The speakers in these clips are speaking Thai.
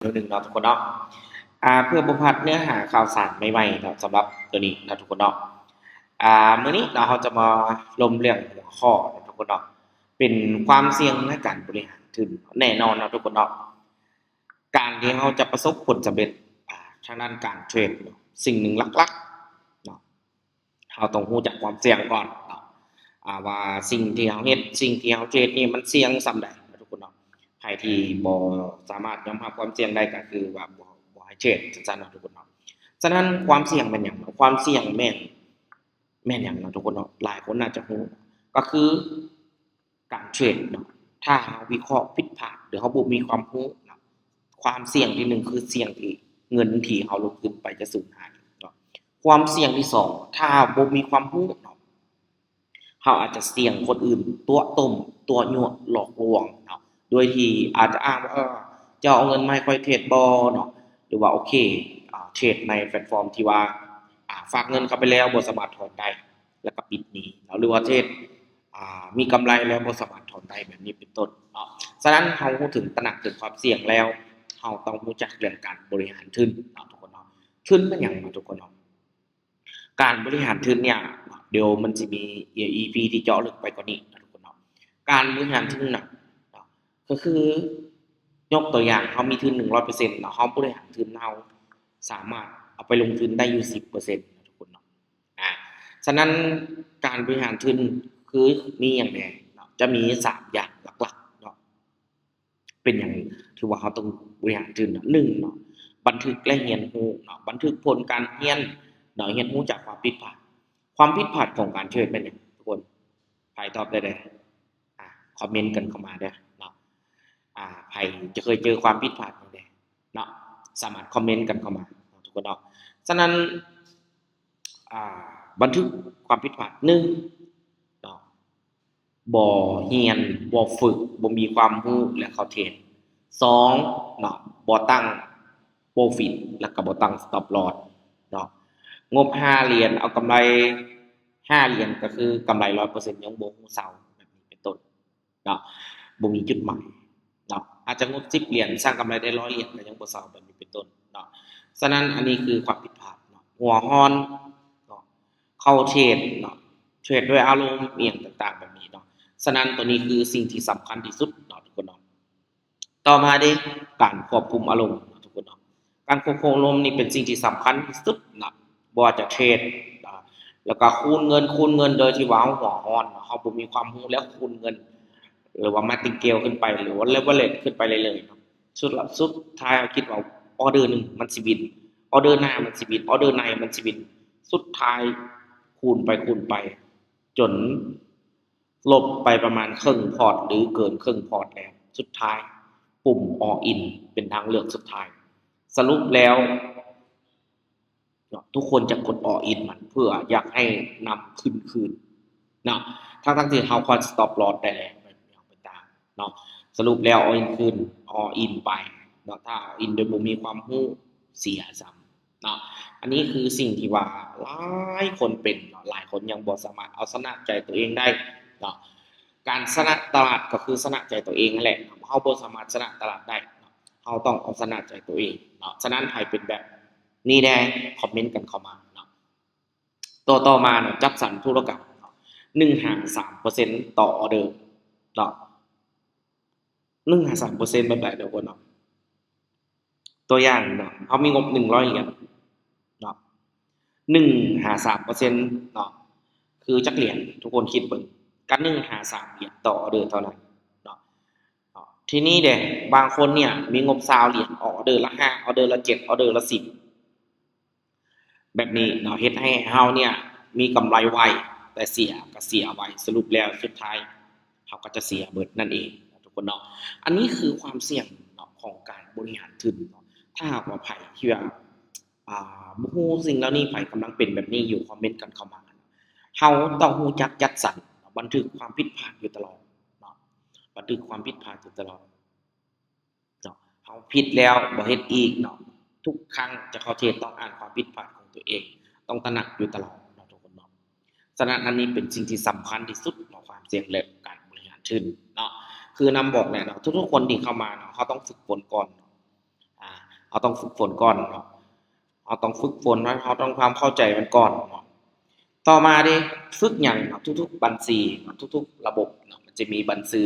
หนึ่งเนาะทุกคนเนาะเพื่อบ่พลาดเนื้อหาข่าวสารใหม่ๆเนาะสำหรับตัวนี้นะทุกคนเนาะมื้อนี้เราจะมาลงเรื่องหัวข้อนะทุกคนเนาะเป็นความเสี่ยงในการบริหารทุนแน่นอนเนาะทุกคนเนาะการที่เราจะประสบผลสำเร็จทางด้านการเทรดเนาะสิ่งหนึ่งหลักๆเนาะเราต้องรู้จักความเสี่ยงก่อนเนาะว่าสิ่งที่เราเฮ็ดสิ่งที่เราเทรดนี่มันเสี่ยงส่ำใดนะทุกคนเนาะ ไผที่บ่สามารถยอมรับความเสี่ยงได้ก็คือว่าบ่ให้เทรดจั่งซั้นเนาะทุกคนเนาะฉะนั้นความเสี่ยงแม่นหยังเนาะความเสี่ยงแม่นหยังเนาะทุกคนเนาะหลายคนน่าจะรู้ก็คือการเทรดเนาะถ้าเราวิเคราะห์ผิดพลาดหรือเราบ่มีความรู้เนาะความเสี่ยงที่หนึ่งคือเสี่ยงที่เงินที่เราลงทุนไปจะสูญหายเนาะความเสี่ยงที่สองถ้าบ่มีความรู้เนาะเราอาจจะเสี่ยงคนอื่นตัวต้มตัวยั่วหลอกลวงเนาะ โดยที่อาจจะอ้างว่าเจ้าเอาเงินมาให้ข้อยเทรดบ่เนาะหรือว่าโอเคเทรดในแพลตฟอร์มที่ว่าฝากเงินเข้าไปแล้วบ่สามารถถอนได้แล้วก็ปิดหนี้เนาะหรือว่าเทรดมีกำไรแล้วบ่สามารถถอนได้แบบนี้เป็นต้นเนาะฉะนั้นเรารู้ถึงตระหนักถึงความเสี่ยงแล้วเราต้องรู้จักเรื่องการบริหารทุนเนาะทุกคนเนาะทุนเป็นหยังเนาะทุกคนเนาะการบริหารทุนเนี่ยเดี๋ยวมันจะมี EP ที่เจาะลึกไปกว่านี้นะทุกคนเนาะการบริหารทุนน่ะ ก็คือยกตัวอย่างเขามีทุน100%เนาะเขาบริหารทุนเราสามารถเอาไปลงทุนได้อยู่10%นะทุกคนเนาะฉะนั้นการบริหารทุนคือมีอย่างไรเนาะจะมี3อย่างหลักๆเนาะเป็นอย่างที่ว่าเขาต้องบริหารทุนเนาะ1เนาะบันทึกและเรียนรู้เนาะบันทึกผลการเรียนเนาะเรียนรู้จากความผิดพลาดความผิดพลาดของการเทรดเป็นหยังทุกคนใครตอบได้เด้อคอมเมนต์กันเข้ามาเด้อเนาะ ใครจะเคยเจอความผิดพลาดอย่างไรเนาะสามารถคอมเมนต์กันเข้ามาทุกคนเนาะฉะนั้นบันทึกความผิดพลาดหนึ่งเนาะบ่เรียนบ่ฝึกบ่มีความรู้และเข้าเทรดสองเนาะบ่ตั้งโปรฟิตแล้วก็บ่ตั้ง stop loss เนาะงบ5 เหรียญเอากำไร5 เหรียญก็คือกำไร100%ยังบ่รู้เซาแบบนี้เป็นต้นเนาะบ่มีจุดหมาย เนาะอาจจะงบ10 เหรียญสร้างกำไรได้100 เหรียญก็ยังบ่เซาแบบนี้เป็นต้นเนาะฉะนั้นอันนี้คือความผิดพลาดเนาะหัวร้อนเนาะเข้าเทรดเนาะเทรดด้วยอารมณ์อิหยังต่างๆแบบนี้เนาะฉะนั้นตัวนี้คือสิ่งที่สำคัญที่สุดเนาะทุกคนเนาะต่อมาเด้การควบคุมอารมณ์เนาะทุกคนเนาะการควบคุมอารมณ์นี่เป็นสิ่งที่สำคัญที่สุดเนาะบ่ว่าจะเทรดแล้วก็คูณเงินโดยที่ว่าเราหัวร้อนเนาะเราบ่มีความรู้แล้วคูณเงิน หรือว่ามาติงเกลขึ้นไปหรือว่าเลเวลเลตขึ้นไปเรื่อยๆเนาะสุดท้ายคิดว่าออเดอร์หนึ่งมันสิบินออเดอร์หน้ามันสิบินออเดอร์ในมันสิบินสุดท้ายคูณไปจนลบไปประมาณครึ่งพอร์ตหรือเกินครึ่งพอร์ตแล้วสุดท้ายปุ่ม all in เป็นทางเลือกสุดท้ายสรุปแล้วทุกคนจะกด all in มันเพื่ออยากให้นำขึ้นคืนเนาะทั้งที่เขาควร stop loss ได้แล้วไปตามเนาะสรุปแล้ว all in คืน all in ไปเนาะถ้า all in โดยบ่มีความรู้เสียซ้ำเนาะอันนี้คือสิ่งที่ว่าหลายคนเป็นเนาะหลายคนยังบ่สามารถเอาชนะใจตัวเองได้เนาะการชนะตลาดก็คือชนะใจตัวเองนั่นแหละเราบ่สามารถชนะตลาดได้เนาะเราต้องเอาชนะใจตัวเองเนาะฉะนั้นใครเป็นแบบนี่แน่คอมเมนต์กันเข้ามาเนาะต่อมาเนาะจัดสรรธุรกรรม1-3%ต่อออเดอร์เนาะ1-3%แบบใดเดี๋ยวก่อนเนาะตัวอย่างเนาะเขามีงบ100 เหรียญเนาะ1-3%เนาะคือจักเหรียญทุกคนคิดเบิ่งก็1-3 เหรียญต่อออเดอร์เท่านั้นเนาะทีนี้เด้บางคนเนี่ยมีงบ20 เหรียญออเดอร์ละ5ออเดอร์ละ7ออเดอร์ละ10แบบนี้เนาะเฮ็ดให้เฮาเนี่ยมีกำไรไวแต่เสียก็เสียไวสรุปแล้วสุดท้ายเฮาก็จะเสียเบิดนั่นเองทุกคนเนาะอันนี้คือความเสี่ยงเนาะของการบริหารทุนเนาะถ้าหากว่าไผที่ว่าบ่ฮู้สิ่งเหล่านี้ไผกำลังเป็นแบบนี้อยู่คอมเมนต์กันเข้ามาเฮาต้องรู้จักจัดสรรบันทึกความผิดพลาดอยู่ตลอดเนาะบันทึกความผิดพลาดอยู่ตลอดเนาะเฮาผิดแล้วบ่เฮ็ดอีกเนาะทุกครั้งจะเข้าเทรดต้องอ่านความผิดพลาดของตัวเองต้องตระหนักอยู่ตลอดเนาะทุกคนเนาะ ฉะนั้นอันนี้เป็นสิ่งที่สำคัญที่สุดเนาะความเสี่ยงและการบริหารทุนเนาะคือนำบอกแหละเนาะทุกๆคนที่เข้ามาเนาะเขาต้องฝึกฝนก่อน เราต้องฝึกฝนก่อนเนาะเราต้องฝึกฝนเราต้องความเข้าใจมันก่อนเนาะต่อมาดิฝึกอย่างเนาะทุกๆบัญชีเนาะทุกๆระบบเนาะมันจะมีบัญชี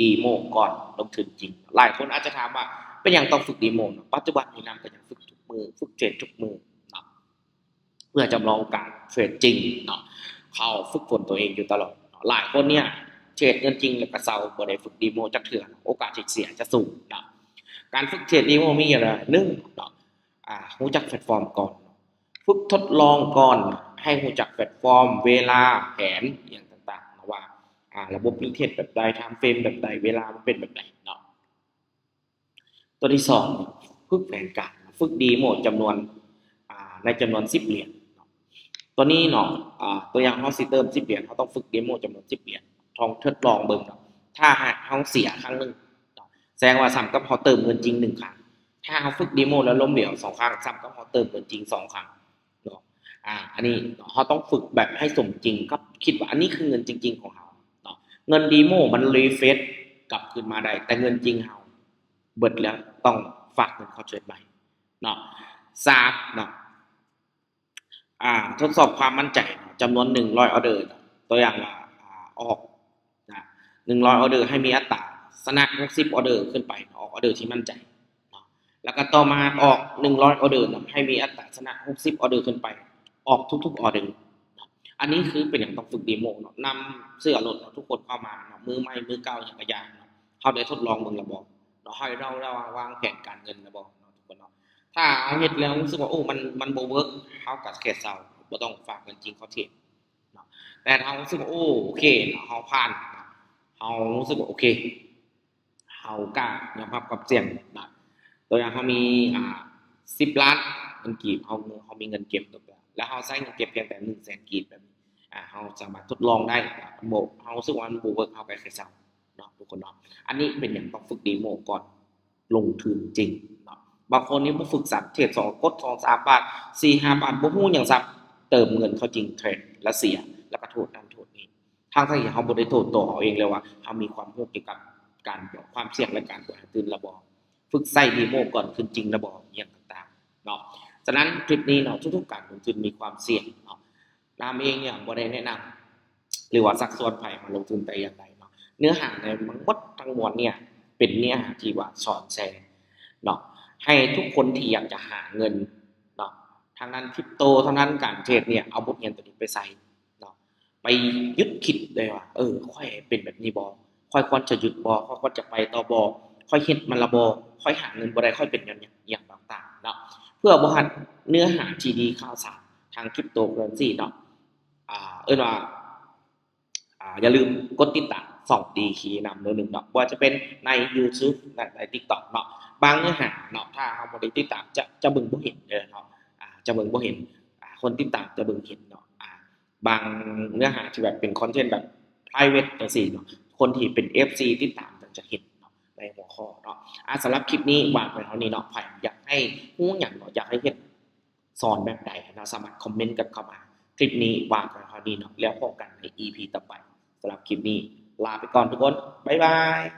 ดีโมก่อนลงทุนจริงหลายคนอาจจะถามว่าเป็นอย่างต้องฝึกดีโมเนาะปัจจุบันนี้นำก็ยังฝึกทุกมือฝึกเทรดทุกมือเนาะเพื่อจำลองการเทรดจริงเนาะเขาฝึกฝนตัวเองอยู่ตลอดเนาะหลายคนเนี่ยเทรดเงินจริงแล้วก็เซาบ่ได้ฝึกดีโมจักเทื่อโอกาสที่เสียจะสูงเนาะการฝึกเทรดดีโมมีอย่างไรหนึ่งเนาะรู้จักแพลตฟอร์มก่อนฝึกทดลองก่อนให้รู้จักแพลตฟอร์มเวลาแผนอย่างต่างๆนะว่าระบบรีเทรดแบบใดไทม์เฟรมแบบใดเวลามันเป็นแบบใดเนาะตัวที่สองฝึกแผนการฝึกดีโมจำนวนในจำนวน10เหรียญตัวนี้เนาะตัวอย่างเขาสิเติม10เหรียญเขาต้องฝึกดีโมจำนวน10เหรียญทองทดลองเบิ่งเนาะถ้าหากเขาเสียครั้งหนึ่งแสดงว่าซ้ำกับเขาเติมเงินจริง1ครั้งถ้าเขาฝึกดีโมแล้วล้มเหลว2ครั้งซ้ำกับเขาเติมเงินจริง2ครั้งเนาะอันนี้เขาต้องฝึกแบบให้สมจริงก็คิดว่าอันนี้คือเงินจริงๆของเขาเนาะเงินดีโมมันรีเฟซกลับคืนมาได้แต่เงินจริงเขาเบิดแล้วต้องฝากเงินเขาเทรดใหม่เนาะ3เนาะทดสอบความมั่นใจจำนวน100ออเดอร์ตัวอย่างว่าออกนะ100ออเดอร์ให้มีอัตราชนะ60ออเดอร์ขึ้นไปออกออเดอร์ที่มั่นใจแล้วก็ต่อมาออก100ออเดอร์ให้มีอัตราชนะ60ออเดอร์ขึ้นไปออกทุกๆออเดอร์อันนี้คือเป็นอย่างต้องฝึกดีโมเนาะนำเสื้อรถทุกคนเข้ามาเนาะมือใหม่มือเก่าอย่างกระยานเขาได้ทดลองเบิ่งระบบเนาะให้เราวางแผนการเงินระบบเนาะทุกคนเนาะถ้าเอาเฮ็ดแล้วรู้สึกว่าโอ้มันบ่เวิร์กเฮาก็แค่เซาบ่ต้องฝากเงินจริงเขาเทรดเนาะแต่ถ้ารู้สึกว่าโอเคเนาะเฮาผ่านเฮารู้สึกว่าโอเคเฮากล้ายอมรับกับเสี่ยงนะตัวอย่างเฮามี10ล้านเงินกีบเฮามีเงินเก็บตกแล้วเฮาใช้เงินเก็บเพียงแต่100,000กีบแบบนี้เฮาสามารถทดลองได้บ่เฮารู้สึกว่ามันบ่เวิร์กเฮาก็แค่เซาเนาะทุกคนเนาะอันนี้เป็นหยังต้องฝึกดีโมก่อนลงทุนจริงเนาะบางคนนี่บ่ฝึกสักเทรด2กด2-3บาท4-5บาทบ่ฮู้หยังซักเติมเงินเข้าจริงเทรดแล้วเสียแล้วก็โทษนั่นโทษนี้ทั้งที่เฮาบ่ได้โทษตัวเฮาเองเลยว่าเฮามีความรู้เกี่ยวกับการความเสี่ยงและการบริหารตื่นระบ่ฝึกใช้ดีโมก่อนขึ้นจริงระบ่อย่างต่างๆเนาะฉะนั้นคลิปนี้เนาะทุกๆการลงทุนมีความเสี่ยงเนาะนามเองเนี่ยบ่ได้แนะนำหรือว่าชักชวนไผมาลงทุนแต่อย่างใดเนาะเนื้อหาในทั้งหมดทั้งมวลเนี่ยเป็นเนื้อหาที่ว่าสอนแชร์เนาะให้ทุกคนที่อยากจะหาเงินเนาะทางนั้นคริปโตทางนั้นการเทรดเนี่ยเอาบทเรียนตัวนี้ไปใส่เนาะไปยึดคิดเลยว่าค่อยเป็นแบบนี้บ่ค่อยควรจะหยุดบ่ค่อยควรจะไปต่อบ่ค่อยเฮ็ดมันละบ่ค่อยหาเงินบ่ได้ค่อยเป็นอย่างต่างๆเนาะเพื่อบ่ให้เนื้อหาที่ดีข่าวสารทางคริปโตเคอเรนซีเนาะเอิ้นว่าอย่าลืมกดติดตามส่องดีคีย์นำเด้อหนึ่งเนาะบ่ว่าจะเป็นใน YouTube และใน TikTok เนาะบางเนื้อหาเนาะถ้าเฮาบ่ได้ติดตามจะเบิ่งบ่เห็นเด้อเนาะจะเบิ่งบ่เห็นคนติดตามจะเบิ่งเห็นเนาะบางเนื้อหาที่แบบเป็นคอนเทนต์แบบ private จังซี่เนาะคนที่เป็น FC ติดตามจะเห็นเนาะในหัวข้อเนาะสำหรับคลิปนี้วางไว้เท่านี้เนาะไผอยากให้ฮู้หยังเนาะอยากให้เฮ็ดสอนแบบใดเนาะสามารถคอมเมนต์กันเข้ามาคลิปนี้วางไว้เท่านี้เนาะแล้วพบกันใน EP ต่อไปสำหรับคลิปนี้ลาไปก่อนทุกคนบ๊ายบาย